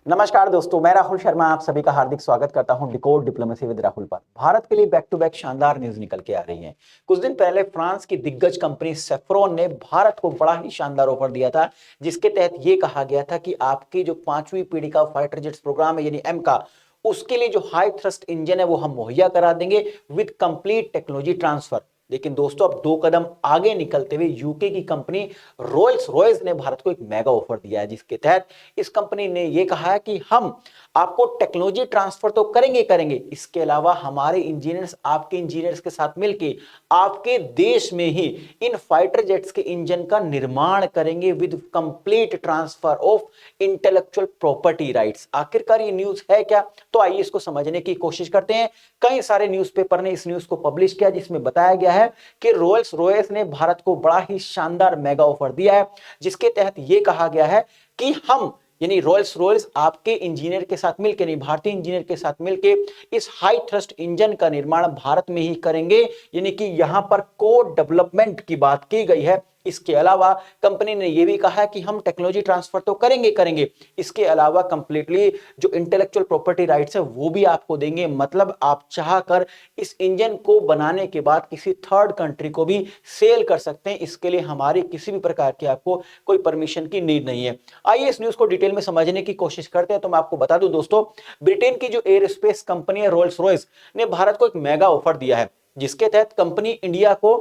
नमस्कार दोस्तों, मैं राहुल शर्मा आप सभी का हार्दिक स्वागत करता हूं डिकोड डिप्लोमेसी विद राहुल पर। भारत के लिए बैक टू बैक शानदार न्यूज निकल के आ रही है। कुछ दिन पहले फ्रांस की दिग्गज कंपनी सेफ्रॉन ने भारत को बड़ा ही शानदार ऑफर दिया था, जिसके तहत ये कहा गया था कि आपकी जो 5वीं पीढ़ी का फाइटर जेट्स प्रोग्राम है यानी एम का, उसके लिए जो हाई थ्रस्ट इंजन है वो हम मुहैया करा देंगे विद कंप्लीट टेक्नोलॉजी ट्रांसफर। लेकिन दोस्तों अब 2 कदम आगे निकलते हुए यूके की कंपनी रोल्स रॉयस ने भारत को एक मेगा ऑफर दिया है, जिसके तहत इस कंपनी ने यह कहा है कि हम आपको टेक्नोलॉजी ट्रांसफर तो करेंगे करेंगे, इसके अलावा हमारे इंजीनियर्स आपके इंजीनियर्स के साथ मिलकर आपके देश में ही इन फाइटर जेट्स के इंजन का निर्माण करेंगे with complete transfer of intellectual property rights. आखिरकार ये न्यूज है क्या, तो आइए इसको समझने की कोशिश करते हैं। कई सारे न्यूज़पेपर ने इस न्यूज को पब्लिश किया, जिसमें बताया गया है कि रोल्स रॉयस ने भारत को बड़ा ही शानदार मेगा ऑफर दिया है, जिसके तहत यह कहा गया है कि हम यानी रोल्स रॉयस आपके इंजीनियर के साथ मिलकर, नहीं भारतीय इंजीनियर के साथ मिलकर इस हाई थ्रस्ट इंजन का निर्माण भारत में ही करेंगे। यानी कि यहां पर को डेवलपमेंट की बात की गई है। इसके अलावा कंपनी ने यह भी कहा है कि हम टेक्नोलॉजी ट्रांसफर तो करेंगे करेंगे, इसके अलावा कंप्लीटली जो इंटेलेक्चुअल प्रॉपर्टी राइट्स है वो भी आपको देंगे। मतलब आप चाहकर इस इंजन को बनाने के बाद किसी थर्ड कंट्री को भी सेल कर सकते हैं। इसके लिए हमारी किसी भी प्रकार की आपको कोई परमिशन की नीड नहीं है। आइए इस न्यूज को डिटेल में समझने की कोशिश करते हैं। तो मैं आपको बता दूं दोस्तों, ब्रिटेन की जो एयरस्पेस कंपनी है रोल्स रॉयस ने भारत को एक मेगा ऑफर दिया है, जिसके तहत कंपनी इंडिया को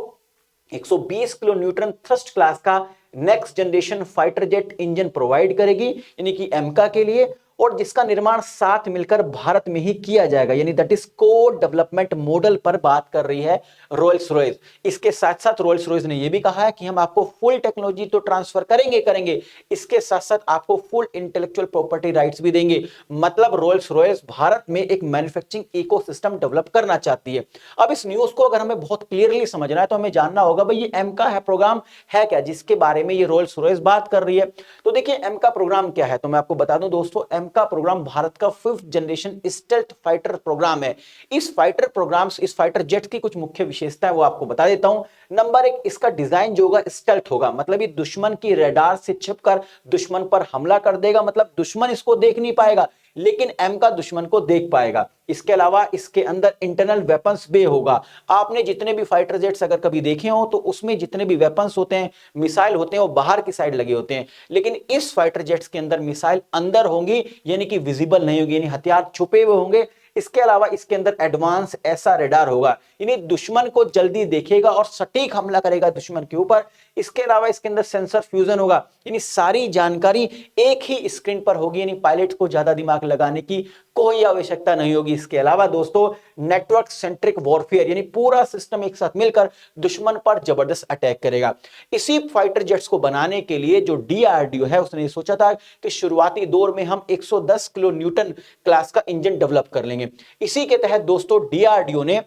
120 किलो न्यूटन थ्रस्ट क्लास का next generation fighter jet engine provide करेगी, यानी कि एमका के लिए, और जिसका निर्माण साथ मिलकर भारत में ही किया जाएगा। यानी दैट इज को डेवलपमेंट मॉडल पर बात कर रही है रोल्स रॉयस। इसके साथ साथ रोल्स रॉयस ने यह भी कहा है कि हम आपको फुल टेक्नोलॉजी तो ट्रांसफर करेंगे करेंगे, इसके साथ साथ आपको फुल इंटेलेक्चुअल प्रॉपर्टी राइट्स भी देंगे। मतलब रोल्स रॉयस भारत में एक मैन्युफैक्चरिंग इकोसिस्टम डेवलप करना चाहती है। अब इस न्यूज को अगर हमें बहुत क्लियरली समझना है तो हमें जानना होगा भाई ये एम का है प्रोग्राम है क्या, जिसके बारे में ये रोल्स रॉयस बात कर रही है। तो देखिए एम का प्रोग्राम क्या है, तो मैं आपको बता दूं दोस्तों, एम का प्रोग्राम भारत का 5th generation stealth fighter programme है। इस फाइटर जेट की कुछ मुख्य विशेषताएं वो आपको बता देता हूं। नंबर 1, इसका डिजाइन जो होगा स्टेल्थ होगा, मतलब ये दुश्मन की रडार से छिपकर दुश्मन पर हमला कर देगा। मतलब दुश्मन इसको देख नहीं पाएगा, लेकिन एम का दुश्मन को देख पाएगा। इसके अलावा इसके अंदर इंटरनल वेपन्स बे होगा। आपने जितने भी फाइटर जेट्स अगर कभी देखे हो तो उसमें जितने भी वेपन्स होते हैं, मिसाइल होते हैं, वो बाहर की साइड लगे होते हैं, लेकिन इस फाइटर जेट्स के अंदर मिसाइल अंदर होंगी, यानी कि विजिबल नहीं होगी, यानी हथियार छुपे हुए होंगे। इसके अलावा इसके अंदर एडवांस ऐसा रडार होगा, यानी दुश्मन को जल्दी देखेगा और सटीक हमला करेगा दुश्मन के ऊपर। इसके अलावा इसके अंदर सेंसर फ्यूजन होगा, यानी सारी जानकारी एक ही स्क्रीन पर होगी, यानी पायलट को ज्यादा दिमाग लगाने की कोई आवश्यकता नहीं होगी। इसके अलावा दोस्तों नेटवर्क सेंट्रिक वॉरफेयर, यानी पूरा सिस्टम एक साथ मिलकर दुश्मन पर जबरदस्त अटैक करेगा। इसी फाइटर जेट्स को बनाने के लिए जो डीआरडीओ है उसने सोचा था कि शुरुआती दौर में हम 110 किलो न्यूटन क्लास का इंजन डेवलप कर लेंगे। इसी के तहत दोस्तों डीआरडीओ ने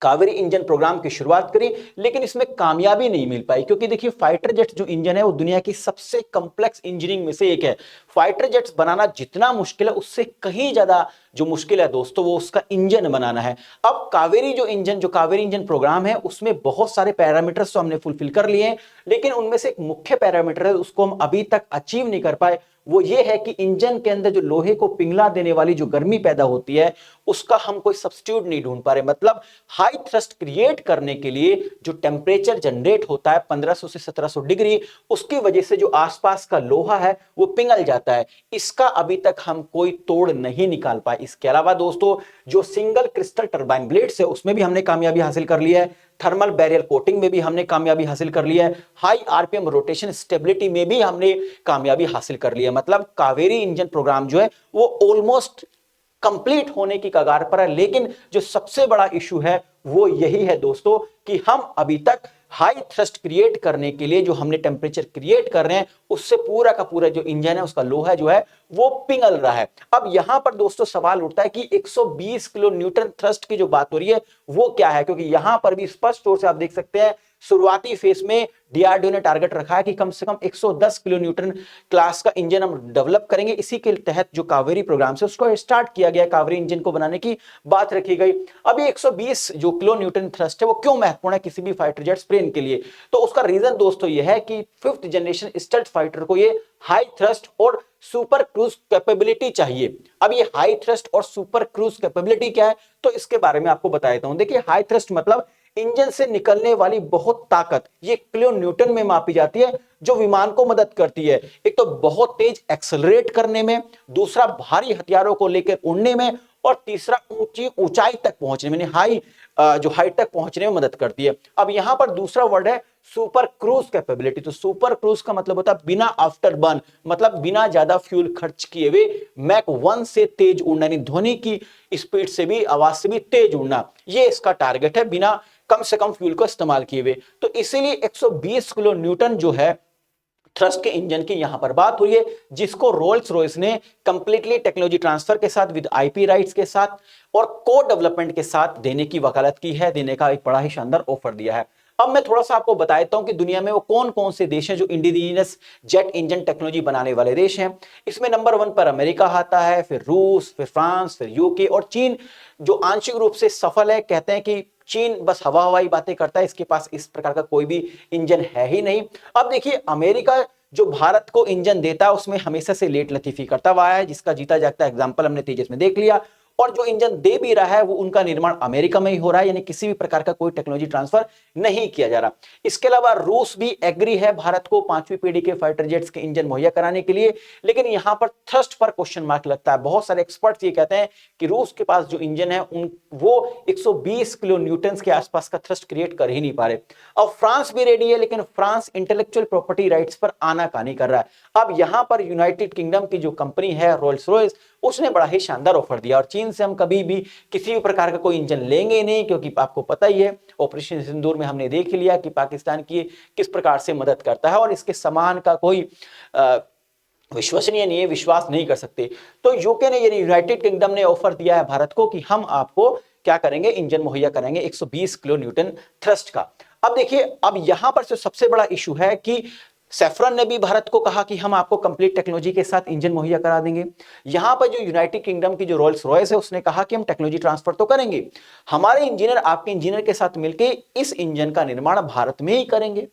कावेरी इंजन प्रोग्राम की शुरुआत करी, लेकिन इसमें कामयाबी नहीं मिल पाई, क्योंकि देखिए फाइटर जेट्स जो इंजन है वो दुनिया की सबसे कॉम्प्लेक्स इंजीनियरिंग में से एक है। फाइटर जेट्स बनाना जितना मुश्किल है उससे कहीं ज्यादा जो मुश्किल है दोस्तों वो उसका इंजन बनाना है। अब कावेरी इंजन प्रोग्राम है उसमें बहुत सारे पैरामीटर्स तो हमने फुलफिल कर लिए हैं, लेकिन उनमें से एक मुख्य पैरामीटर है उसको हम अभी तक अचीव नहीं कर पाए। वो ये है कि इंजन के अंदर जो लोहे को पिघला देने वाली जो गर्मी पैदा होती है उसका हम कोई सब्स्टिट्यूट नहीं ढूंढ पा रहे। मतलब हाई थ्रस्ट क्रिएट करने के लिए जो टेम्परेचर जनरेट होता है 1500 से 1700 डिग्री, उसकी वजह से जो आसपास का लोहा है वो पिघल जाता है। इसका अभी तक हम कोई तोड़ नहीं निकाल पाए। इसके अलावा दोस्तों जो सिंगल क्रिस्टल टरबाइन ब्लेड्स है उसमें भी हमने कामयाबी हासिल कर ली है। थर्मल बैरियर कोटिंग में भी हमने कामयाबी हासिल कर लिया है। हाई आरपीएम रोटेशन स्टेबिलिटी में भी हमने कामयाबी हासिल कर ली है। मतलब कावेरी इंजन प्रोग्राम जो है वो ऑलमोस्ट कंप्लीट होने की कगार पर है। लेकिन जो सबसे बड़ा इशू है वो यही है दोस्तों कि हम अभी तक हाई थ्रस्ट क्रिएट करने के लिए जो हमने टेम्परेचर क्रिएट कर रहे हैं उससे पूरा का पूरा जो इंजन है उसका लोहा जो है वो पिघल रहा है। अब यहां पर दोस्तों सवाल उठता है कि 120 किलो न्यूटन थ्रस्ट की जो बात हो रही है वो क्या है, क्योंकि यहां पर भी स्पष्ट तौर से आप देख सकते हैं शुरुआती फेज में डीआरडीओ ने टारगेट रखा है कि कम से कम 110 किलो न्यूटन क्लास का इंजन हम डेवलप करेंगे। इसी के तहत जो कावेरी प्रोग्राम से उसको स्टार्ट किया गया, कावेरी इंजन को बनाने की बात रखी गई। अब ये 120 जो किलो न्यूटन थ्रस्ट है वो क्यों महत्वपूर्ण है किसी भी फाइटर जेट्स प्लेन के लिए, तो उसका रीजन दोस्तों ये है कि 5th जनरेशन स्टेल्थ फाइटर को ये हाई थ्रस्ट और सुपर क्रूज कैपेबिलिटी चाहिए। अब ये हाई थ्रस्ट और सुपर क्रूज कैपेबिलिटी क्या है, तो इसके बारे में आपको बता देता हूं। देखिए हाई थ्रस्ट मतलब इंजन से निकलने वाली बहुत ताकत, ये किलो न्यूटन में मापी जाती है, जो विमान को मदद करती है एक तो बहुत तेज एक्सेलरेट करने में, दूसरा भारी हथियारों को लेकर उड़ने में, और तीसरा ऊंची ऊंचाई तक पहुंचने में, हाई जो हाइट तक पहुंचने में मदद करती है। अब यहां पर दूसरा वर्ड है सुपर क्रूज कैपेबिलिटी। तो सुपर क्रूज का मतलब होता है बिना आफ्टर बर्न, मतलब बिना ज्यादा फ्यूल खर्च किए हुए मैक 1 से तेज उड़ना, यानी ध्वनि की स्पीड से भी, आवाज से भी तेज उड़ना, ये इसका टारगेट है बिना कम से कम फ्यूल को इस्तेमाल किए हुए। तो इसीलिए 120 किलो न्यूटन जो है थ्रस्ट के इंजन की यहां पर बात हुई है, जिसको रोल्स रॉयस ने कंप्लीटली टेक्नोलॉजी ट्रांसफर के साथ, विद आईपी राइट्स के साथ और को डेवलपमेंट के साथ देने की वकालत की है, देने का एक बड़ा ही शानदार ऑफर दिया है। अब मैं थोड़ा सा आपको बता देता हूं कि दुनिया में वो कौन कौन से देश हैं जो इंडिजीनियस जेट इंजन टेक्नोलॉजी बनाने वाले देश हैं। इसमें नंबर 1 पर अमेरिका आता है, फिर रूस, फिर फ्रांस, फिर यूके और चीन, जो आंशिक रूप से सफल है। कहते हैं कि चीन बस हवा हवाई बातें करता है, इसके पास इस प्रकार का कोई भी इंजन है ही नहीं। अब देखिए अमेरिका जो भारत को इंजन देता है उसमें हमेशा से लेट लतीफी करता हुआ है, जिसका जीता जागता एग्जांपल हमने तेजस में देख लिया। और जो इंजन दे भी रहा है वो उनका निर्माण अमेरिका में ही हो रहा है, यानी किसी भी प्रकार का कोई टेक्नोलॉजी ट्रांसफर नहीं किया जा रहा। इसके अलावा रूस भी एग्री है भारत को 5वीं पीढ़ी के फाइटर जेट्स के इंजन मुहैया कराने के लिए, लेकिन यहां पर थ्रस्ट पर क्वेश्चन मार्क लगता है। बहुत सारे एक्सपर्ट्स ये कहते हैं कि रूस के पास जो इंजन है वो 120 किलो न्यूटन के आसपास का थ्रस्ट क्रिएट कर ही नहीं पा रहे। अब फ्रांस भी रेडी है, लेकिन फ्रांस इंटेलेक्चुअल प्रॉपर्टी राइट्स पर आनाकानी कर रहा है। अब यहां पर यूनाइटेड किंगडम की जो कंपनी है रोल्स रॉयस, उसने बड़ा ही शानदार ऑफर दिया। और चीन से हम कभी भी किसी भी प्रकार का कोई इंजन लेंगे नहीं, क्योंकि आपको पता ही है ऑपरेशन सिंदूर में हमने देख लिया कि पाकिस्तान की किस प्रकार से मदद करता है, और इसके समान का कोई विश्वसनीय नहीं है, विश्वास नहीं कर सकते। तो यूके ने, यानी यूनाइटेड किंगडम ने ऑफर दिया है भारत को कि हम आपको क्या करेंगे, इंजन मुहैया करेंगे 120 किलो न्यूटन थ्रस्ट का। अब देखिए, अब यहां पर जो सबसे बड़ा इशू है कि सेफ्रॉन ने भी भारत को कहा कि हम आपको कंप्लीट टेक्नोलॉजी के साथ इंजन मुहैया करा देंगे। यहां पर जो यूनाइटेड किंगडम की जो रोल्स रॉयस है उसने कहा कि हम टेक्नोलॉजी ट्रांसफर तो करेंगे, हमारे इंजीनियर आपके इंजीनियर के साथ मिलकर इस इंजन का निर्माण भारत में ही करेंगे,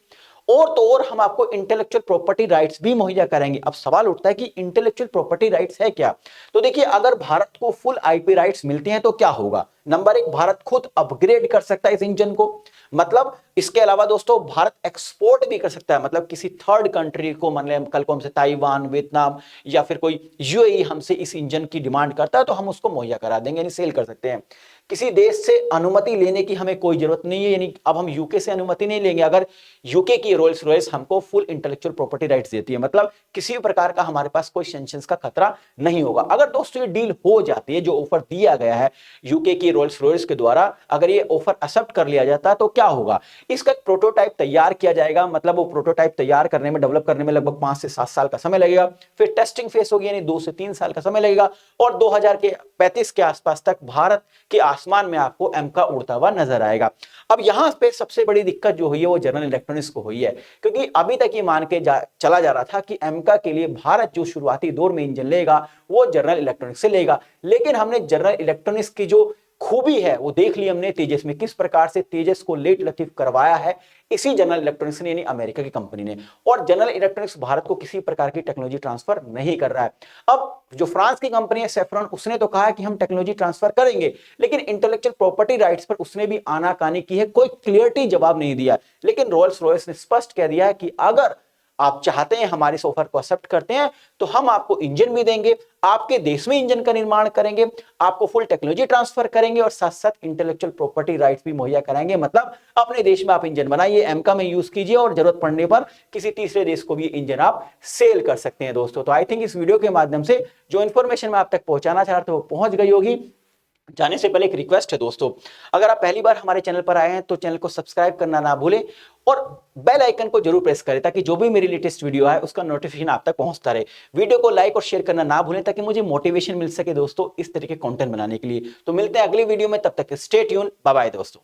और तो और हम आपको इंटेलेक्चुअल प्रॉपर्टी राइट्स भी मुहैया करेंगे। अब सवाल उठता है कि इंटेलेक्चुअल प्रॉपर्टी राइट्स है क्या। तो देखिए, अगर भारत को फुल आईपी राइट्स मिलती हैं तो क्या होगा। नंबर 1, भारत खुद अपग्रेड कर सकता है इस इंजन को, मतलब इसके अलावा दोस्तों भारत एक्सपोर्ट भी कर सकता है, मतलब किसी थर्ड कंट्री को, मान लें कल को हमसे ताइवान, वियतनाम या फिर कोई यूएई हमसे इस इंजन की डिमांड करता है तो हम उसको मुहैया करा देंगे, यानी सेल कर सकते हैं। किसी देश से अनुमति लेने की हमें कोई जरूरत नहीं है, यानी अब हम यूके से अनुमति नहीं लेंगे अगर यूके की रोल्स रॉयस हमको फुल इंटेलेक्चुअल प्रॉपर्टी राइट्स देती है, मतलब किसी भी प्रकार का हमारे पास कोई सैंक्शंस का खतरा नहीं होगा। अगर दोस्तों ये डील हो जाती है, जो ऑफर दिया गया है यूके की रोल्स रॉयस के द्वारा, अगर ये ऑफर एक्सेप्ट कर लिया जाता है तो क्या होगा, इसका एक प्रोटोटाइप तैयार किया जाएगा, मतलब वो प्रोटोटाइप तैयार करने में, डेवलप करने में लगभग 5 से 7 साल का समय लगेगा। फिर टेस्टिंग फेस होगी, यानी 2 से 3 साल का समय लगेगा, और 2035 के आसपास तक भारत के आसमान में आपको एम का उड़ता हुआ नजर आएगा। अब यहां पे सबसे बड़ी दिक्कत जो हुई है वो जनरल इलेक्ट्रॉनिक्स को हुई है, क्योंकि अभी तक ये मान के चला जा रहा था कि एमका के लिए भारत जो शुरुआती दौर में इंजन लेगा वो जनरल इलेक्ट्रॉनिक्स से लेगा, लेकिन हमने जनरल इलेक्ट्रॉनिक्स की जो खूबी है वो देख ली हमने तेजस में, किस प्रकार से तेजस को लेट लतीफ करवाया है इसी जनरल इलेक्ट्रॉनिक्स ने, यानी अमेरिका की कंपनी ने। और जनरल इलेक्ट्रॉनिक्स भारत को किसी प्रकार की टेक्नोलॉजी ट्रांसफर नहीं कर रहा है। अब जो फ्रांस की कंपनी है सेफ्रॉन, उसने तो कहा है कि हम टेक्नोलॉजी ट्रांसफर करेंगे, लेकिन इंटेलेक्चुअल प्रॉपर्टी राइट्स पर उसने भी आनाकानी की है, कोई क्लियरिटी जवाब नहीं दिया। लेकिन रोल्स रॉयस ने स्पष्ट कह दिया है कि अगर आप चाहते हैं, हमारे इस ऑफर को एक्सेप्ट करते हैं, तो हम आपको इंजन भी देंगे, आपके देश में इंजन का निर्माण करेंगे, आपको फुल टेक्नोलॉजी ट्रांसफर करेंगे और साथ साथ इंटेलेक्चुअल प्रॉपर्टी राइट्स भी मुहैया कराएंगे। मतलब अपने देश में आप इंजन बनाइए, एमका में यूज कीजिए, और जरूरत पड़ने पर किसी तीसरे देश को भी इंजन आप सेल कर सकते हैं दोस्तों। तो आई थिंक इस वीडियो के माध्यम से जो इन्फॉर्मेशन मैं आप तक पहुंचाना चाह रहा था वो पहुंच गई होगी। जाने से पहले एक रिक्वेस्ट है दोस्तों, अगर आप पहली बार हमारे चैनल पर आए हैं तो चैनल को सब्सक्राइब करना ना भूलें, और बेल आइकन को जरूर प्रेस करें ताकि जो भी मेरी लेटेस्ट वीडियो है उसका नोटिफिकेशन आप तक पहुंचता रहे। वीडियो को लाइक और शेयर करना ना भूलें ताकि मुझे मोटिवेशन मिल सके दोस्तों इस तरह के कंटेंट बनाने के लिए। तो मिलते हैं अगली वीडियो में, तब तक स्टे ट्यून, बाय बाय दोस्तों।